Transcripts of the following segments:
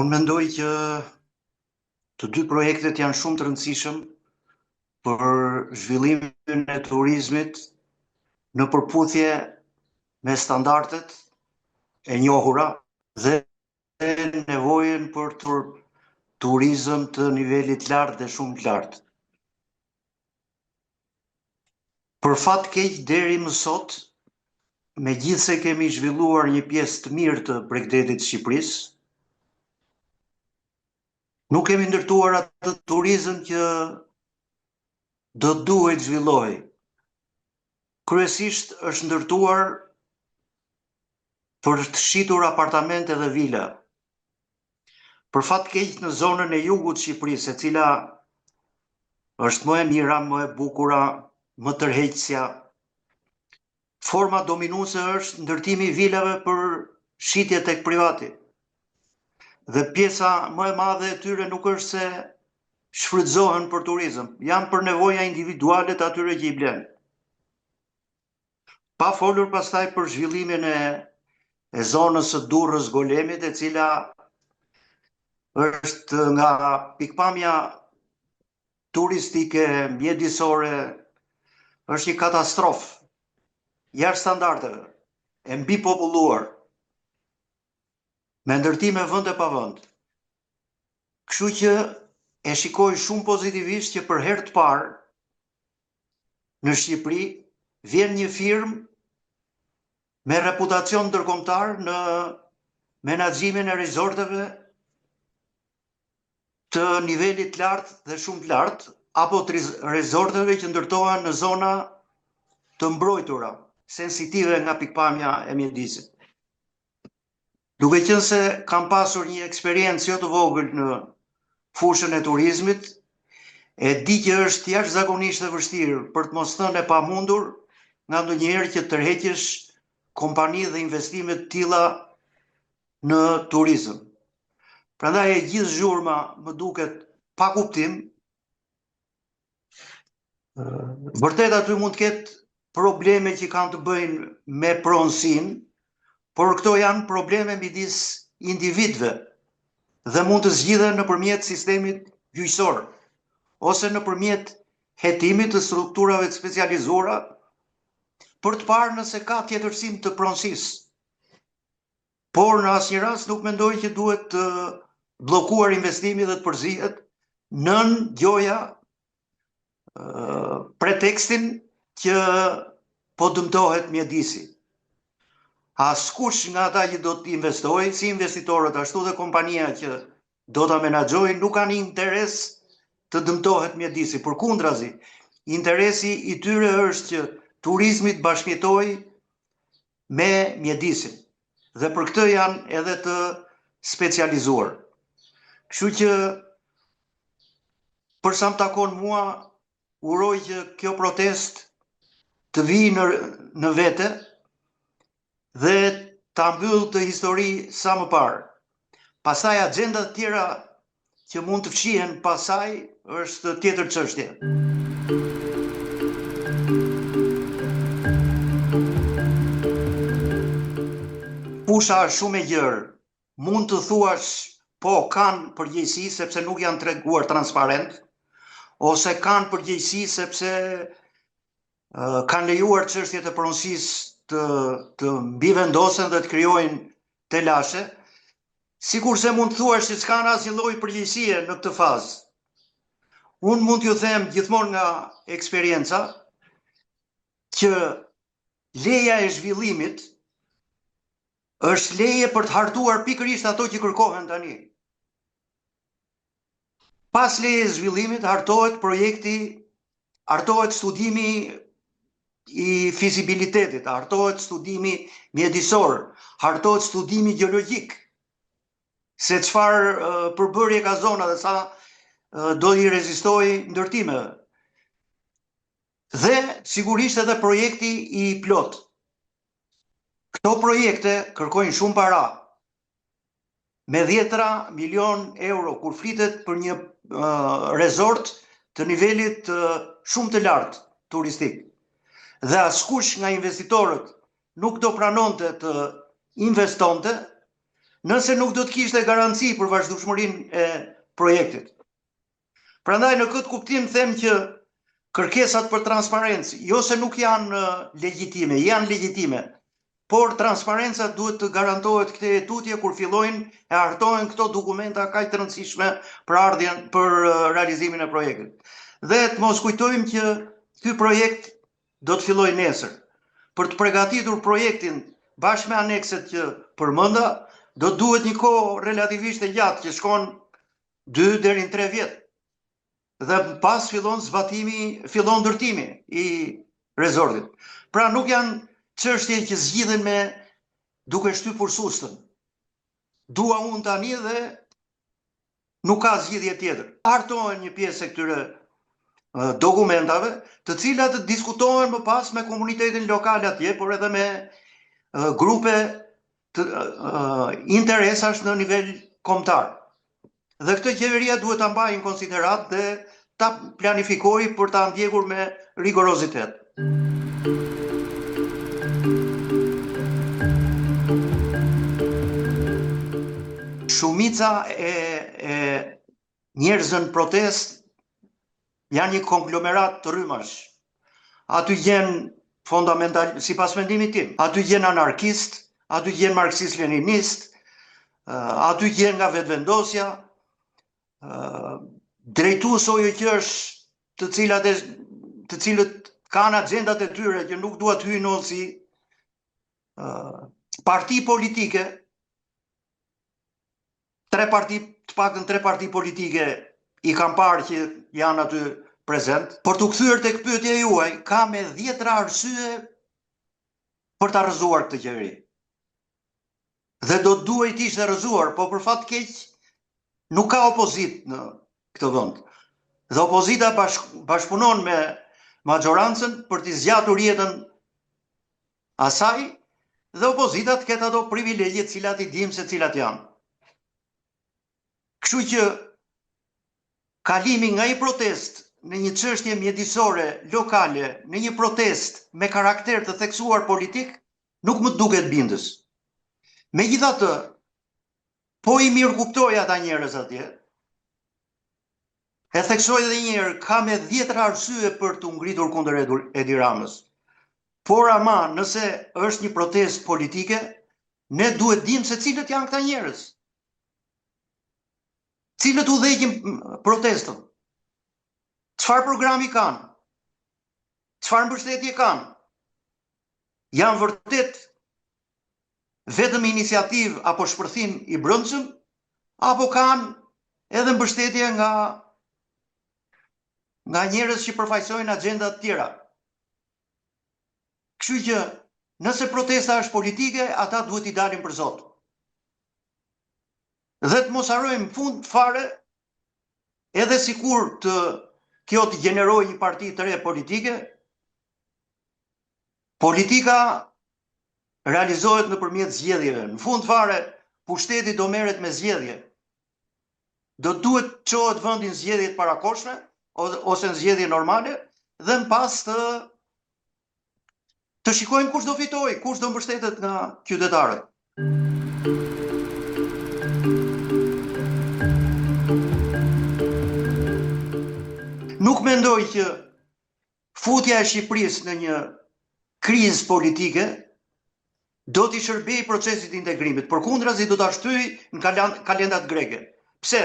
Unë mendoj që të dy projektet janë shumë të rëndësishëm për zhvillimin e turizmit në përputhje me standardet e njohura dhe nevojën për turizëm të nivelit lartë dhe shumë të lartë. Për fat keq deri më sot, megjithse kemi zhvilluar një pjesë të mirë të Bregdetit të Shqipërisë, nuk kemi ndërtuar atë turizëm që do duhet zhvillohej. Kryesisht është ndërtuar për të shitur apartamente dhe vila. Për fat keq në zonën e jugut të Shqipërisë, e cila është më e mira, më e bukura, më tërheqësja, forma dominuese është ndërtimi i vilave për shitje tek privati. Dhe pjesa më e madhe e tyre nuk është se shfrytëzohen për turizëm, janë për nevoja individuale të atyre që i blenë. Pa folur pastaj për zhvillimin e zonës së Durrës Golemit, e cila është nga pikpamja turistike, mjedisore, është një katastrofë, jashtë standardeve, e mbi populluar, me ndërtime vend e pa vend. Kështu që e shikoj shumë pozitivisht që për herë të parë në Shqipëri vjen një firmë me reputacion ndërkombëtar në menaxhimin e rezorteve të nivelit lartë dhe shumë të lartë, apo të rezorteve që ndërtohen në zona të mbrojtura, sensitive nga pikpamja e mjedisit. Duke qenë se kam pasur një eksperiencë jo të vogël në fushën e turizmit, e di që është jashtëzakonisht e vështirë, për të mos thënë e pamundur, nga ndonjëherë që tërheqësh kompani dhe investime të tilla në turizëm. Prandaj e gjithë zhurma më duket pa kuptim. Vërtet aty mund të ketë probleme që kanë të bëjnë me pronësinë, por këto janë probleme midis individëve dhe mund të zgjidhen nëpërmjet sistemit gjyqësor ose nëpërmjet hetimit të strukturave të specializuara për të parë nëse ka tjetërsim të pronësisë. Por në asnjë rast nuk mendoj që duhet të bllokuar investimi dhe të përzihet nën gjoja pretekstin që po dëmtohet mjedisi. Askush nga ata që do të investojë, si investitorët ashtu dhe kompania që do ta menaxhojnë, nuk kanë interes të dëmtohet mjedisi. Përkundrazi, interesi i tyre është që turizmi të bashkëjetojë me mjedisin. Dhe për këtë janë edhe të specializuar. Kështu që për sa më takon mua, uroj që kjo protestë të vijë në vete dhe ta mbyll të histori sa më parë. Pastaj agjendat të tjera që mund të fshihen pasaj është tjetër çështje. Fusha është shumë e gjerë. Mund të thuash po kanë përgjegjësi sepse nuk janë treguar transparent, ose kanë përgjegjësi sepse kanë lejuar çështjet e pronësisë të mbivendosen dhe të krijojnë telashe, sikurse mund të thuash që s'kan asnjë lloj përgjegjësie në këtë fazë. Unë mund t'ju them gjithmonë nga eksperienca që leja e zhvillimit është leje për të hartuar pikërisht ato që kërkohen tani. Pas leje e zhvillimit hartohet projekti, hartohet studimi i fizibilitetit, hartohet studimi mjedisor, hartohet studimi gjeologjik, se çfarë përbërje ka zona dhe sa do i rezistojë ndërtimeve. Dhe sigurisht edhe projekti i plot. Këto projekte kërkojnë shumë para. Me 10 milion euro kur flitet për një resort të nivelit shumë të lartë turistik. Dhe askush nga investitorët nuk do pranonte të investonte nëse nuk do të kishte garanci për vazhdueshmërinë e projektit. Prandaj në këtë kuptim them që kërkesat për transparencë, jo se nuk janë legjitime, janë legjitime, por transparenca duhet të garantohet këtë tutje kur fillojnë e hartohen këto dokumenta kaq të rëndësishme për realizimin e projektit. Dhe të mos kujtojmë që ky projekt do të fillojë nesër. Për të përgatitur projektin bashkë me anekset që përmenda, do duhet një kohë relativisht e gjatë që shkon 2 deri në 3 vjet. Dhe pas fillon ndërtimi i rezortit. Pra nuk janë çështje që zgjidhen me duke shtypur sustën. Dua unë tani dhe nuk ka zgjidhje tjetër. Hartohen një pjesë e këtyre dokumentave, të cilat diskutohen më pas me komunitetin lokal atje, por edhe me grupe të interesash në nivel kombëtar. Dhe këtë qeveria duhet ta mbajë në konsiderat dhe ta planifikojë për ta ndjekur me rigorozitet. Shumica e njerëzën protest janë një konglomerat të rrymash. Aty gjen fundamental, sipas mendimit tim, aty gjen anarkist, aty gjen marksist-leninist, aty gjen nga vetvendosja, drejtues OJQ-sh të cilët kanë agjendat e tyre që nuk duhet hyjnë si parti politike, të paktën 3 parti politike i kam parë që janë aty prezent, por të kthyer tek pyetja juaj, ka me 10 arsye për ta rrëzuar këtë qeveri. Dhe do duhet të ishte rrëzuar, po për fat keq nuk ka opozit në këtë vend. Dhe opozita bashkëpunon me majorancën për të zgjatur jetën asaj dhe opozita të ketë ato privilegje të cilat i dim se cilat janë. Kështu që kalimi nga një protest në një çështje mjedisore lokale në një protest me karakter të theksuar politik nuk më duket bindës. Megjithatë, po i mirë kuptoj ata njerëz atje. E theksoj edhe një herë, ka me 10 arsye për të ngritur kundër Edi Ramës. Por ama, nëse është një protestë politike, ne duhet dim se cilët janë këta njerëz. Cilët udhëheqin protestën. Çfarë programi kanë? Çfarë mbështetje kanë? Janë vërtet vetëm iniciativë apo shpërthim i brendshëm, apo kanë edhe mbështetje nga njerëz që përfaqësojnë agjenda të tjera. Kështu që nëse protesta është politike, ata duhet i dalin për zot. Dhe të mos harrojmë fund fare, edhe sikur kjo të gjenerojë një parti të re politike, politika realizohet nëpërmjet zgjedhjeve. Në fund fare, pushteti do merret me zgjedhje. Do duhet çohet vendi në zgjedhje të parakoshme ose në zgjedhje normale dhe në pas të shikojmë kush do fitojë, kush do mbështetet nga qytetarët. Nuk mendoj që futja e Shqipërisë në një krizë politike do t'i shërbejë procesit të integrimit, përkundrazi do ta shtyjë në kalendat greke. Pse?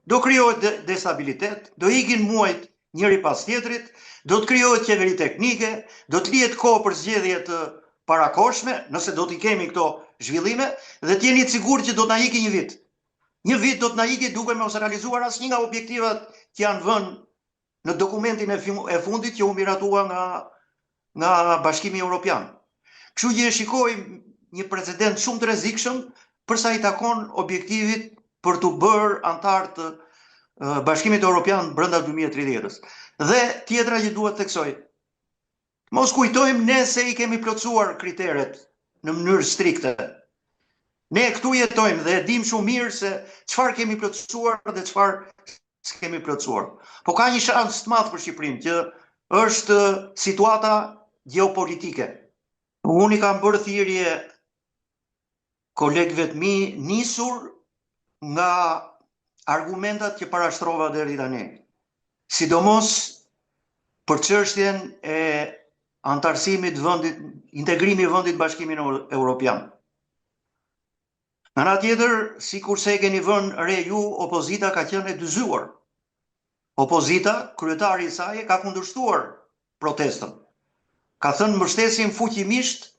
Do krijohet destabilitet, do ikin muajt njëri pas tjetrit, do të krijohet qeveri teknike, do të lihet kohë për zgjedhje të parakoshme, nëse do t'i kemi këto zhvillime, dhe t'jeni të sigurt që do t'na iki një vit. Një vit do t'na iki duke mos realizuar asnjë nga objektivat që janë vënë në dokumentin e fundit që u miratua nga Bashkimi Evropian. Kështu që shikojmë një precedent shumë të rrezikshëm për sa i takon objektivit për të bërë antar të Bashkimit Evropian brenda 2030-s. Dhe tjetra që duhet theksoj. Mos kujtojmë ne se i kemi plotësuar kriteret në mënyrë strikte. Ne këtu jetojmë dhe dim shumë mirë se çfarë kemi plotësuar dhe çfarë s'kemi plotësuar. Po ka një shans të madh për Shqipërinë që është situata gjeopolitike. Unë i kam bërë thirrje kolegëve të mi nisur nga argumentat që parashtrova deri tani. Sidomos për çështjen e antarësimit vendit, integrimi i vendit Bashkimin Evropian. Nga ana tjetër, sikurse e keni vënë re ju, opozita ka qenë e dyzuar. Opozita, kryetari i saj, ka kundërshtuar protestën. Ka thënë mbështesim fuqimisht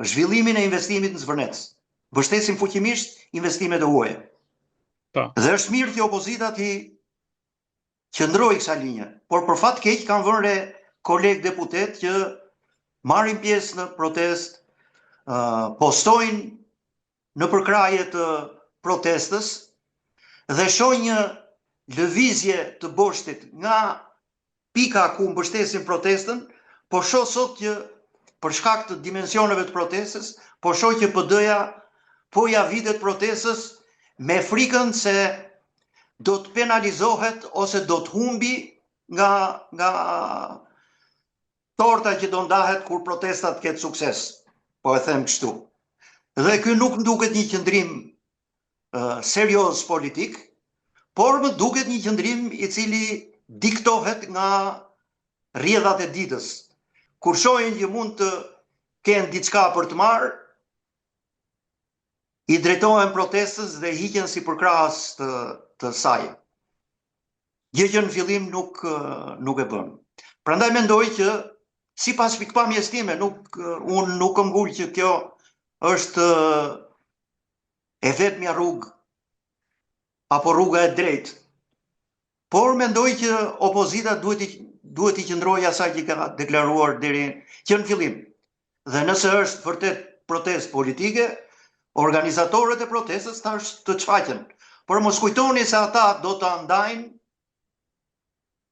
zhvillimin e investimit në Zvërnec. Mbështesim fuqimisht investimet e huaja. Dhe është mirë që opozita ti qëndroi kësaj linje, por për fat keq kanë vënë re kolegë deputet që marrin pjesë në protest, postojnë në përkraje të protestës dhe shohin një lëvizje të boshtit nga pika ku mbështesin protestën, po shoh sot që për shkak të dimensioneve të protestës, po shoh që PD-ja po ja vitet protestës me frikën se do të penalizohet ose do të humbi nga torta që do ndahet kur protestat ketë sukses. Po e them kështu. Dhe ky nuk më duket një qëndrim serioz politik, por më duket një qëndrim i cili diktohet nga rrjedhat e ditës. Kur shohin që mund të kenë diçka për të marrë, i drejtohen protestës dhe hiqen si përkrahas të saj. Gjë që në fillim nuk e bën. Prandaj mendoj që sipas pikpamjes time, unë nuk kam ngul që kjo është e vetmja rrugë apo rruga e drejtë. Por mendoj që opozita duhet i qëndrojë asaj që ka deklaruar deri që në fillim. Dhe nëse është vërtet protestë politike, organizatorët e protestës tash të çfaqen. Por mos kujtoni se ata do të ndajnë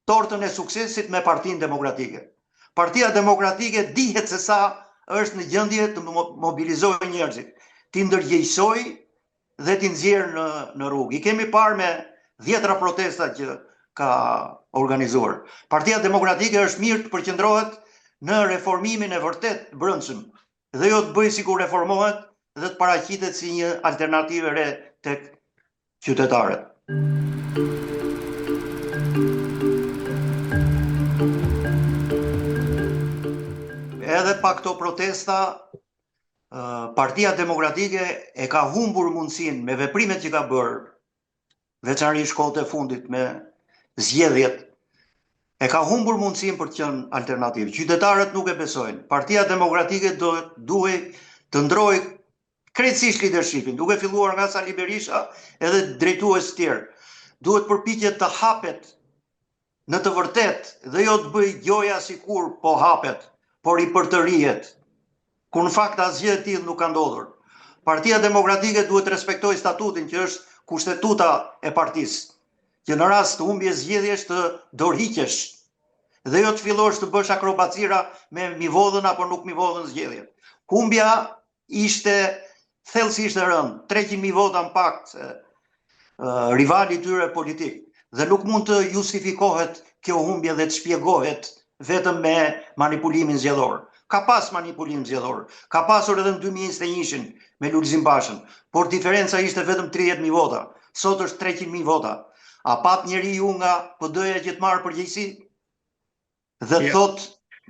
tortën e suksesit me Partinë Demokratike. Partia Demokratike dihet se sa është në gjendje të mobilizojë njerëzit, t'i ndërgjegjësojë dhe t'i nxjerrë në rrugë. I kemi parë me 10 protesta që ka organizuar. Partia Demokratike është mirë të përqendrohet në reformimin e vërtet brendshëm dhe jo të bëjë sikur reformohet dhe të paraqitet si një alternativë re tek qytetarët. Edhe pa këto protesta, Partia Demokratike e ka humbur mundësinë me veprimet që ka bërë, veçanërisht kohët e fundit me zgjedhjet, e ka humbur mundësinë për të qenë alternativë. Qytetarët nuk e besojnë. Partia Demokratike duhet të ndrojë krejtësisht leadershipin, duke filluar nga Sali Berisha edhe drejtues të tjerë. Duhet përpiqet të hapet në të vërtetë dhe jo të bëjë gjoja sikur po hapet, por i përtërihet, kur në fakt asgjë e tillë nuk ka ndodhur. Partia Demokratike duhet të respektojë statutin që është kushtetuta e partisë, që në rast të humbjes zgjedhjesh të dorëhiqesh dhe jo të fillosh të bësh akrobacira me mi vodhën apo nuk mi vodhën zgjedhjet. Humbja ishte thellësisht e rëndë, 300.000 vota në pak rivali tyre politik, dhe nuk mund të justifikohet kjo humbje dhe të shpjegohet vetëm me manipulimin zgjedhor. Ka pas manipulim zgjedhor, ka pasur edhe në 2021-shin me Lulzim Bashën, por diferenca ishte vetëm 30.000 vota, sot është 300.000 vota. A pat njeriu nga PD-ja që të marrë përgjegjësi dhe thot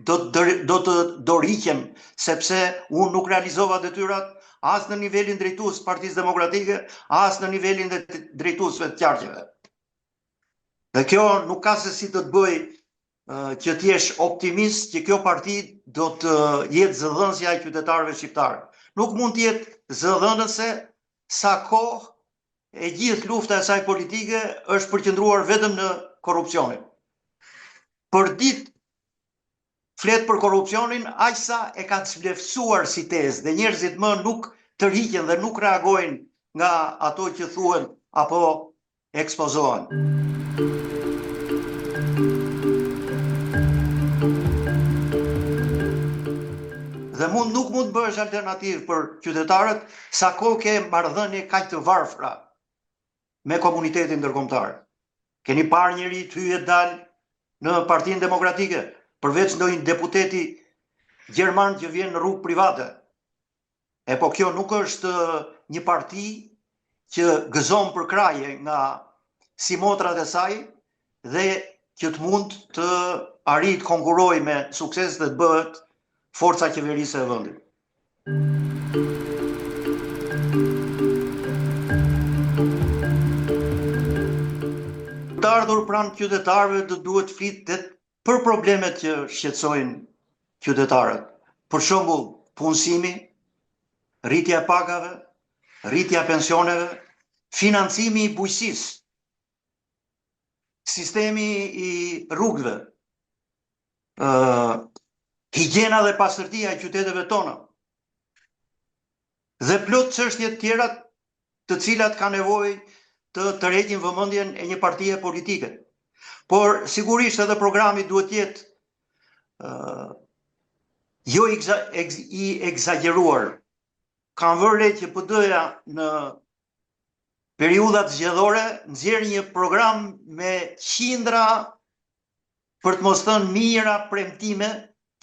do të dorëhiqem sepse unë nuk realizova detyrat as në nivelin drejtues të Partisë Demokratike, as në nivelin e drejtuesve të qarqeve. Dhe kjo nuk ka se si të të bëj që t'jesh optimist që kjo parti do të jetë zëdhënësja e qytetarëve shqiptarë. Nuk mund të jetë zëdhënëse sa kohë e gjithë lufta e saj politike është përqendruar vetëm në korrupsionin. Për ditë flet për korrupsionin aq sa e ka çlefsuar si tezë dhe njerëzit më nuk tërhiqen dhe nuk reagojnë nga ato që thuhen apo ekspozohen. Dhe nuk mund të bësh alternativë për qytetarët sa kohë ke marrëdhënie kaq të varfra me komunitetin ndërkombëtar. Keni parë njëri të hyjë dal në Partinë Demokratike, përveç ndonjë deputeti gjerman që vjen në rrugë private. E po kjo nuk është një parti që gëzon për kraje nga si motrat e saj dhe që të mund të arrit konkuroj me sukses dhe të bëhet forca qeverisë e vendit. Të ardhur pranë qytetarëve do duhet flitet për problemet që shqetësojnë qytetarët. Për shembull, punësimi, rritja e pagave, rritja e pensioneve, financimi i bujqësisë, sistemi i rrugëve, higjiena dhe pastërtia e qyteteve tona, dhe plot çështje tjera të cilat ka nevojë të tërheqin vëmendjen e një partie politike. Por sigurisht edhe programi duhet jetë jo i egzageruar. Kanë vënë re që PD-ja në periudhat zgjedhore nxjerr një program me qindra, për të mos thënë mijëra premtime,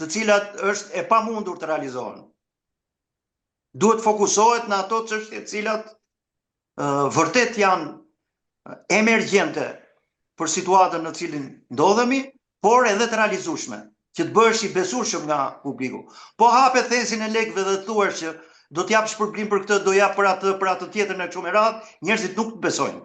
të cilat është e pamundur të realizohen. Duhet fokusohet në ato çështje të cilat vërtet janë emergjente për situatën në cilin ndodhemi, por edhe të realizueshme, që të bëhesh i besueshëm nga publiku. Po hapet thesin e lekëve dhe thuash që do t'jap shpërblim për këtë, do jap për atë tjetër në kështu me radhë, njerëzit nuk besojnë.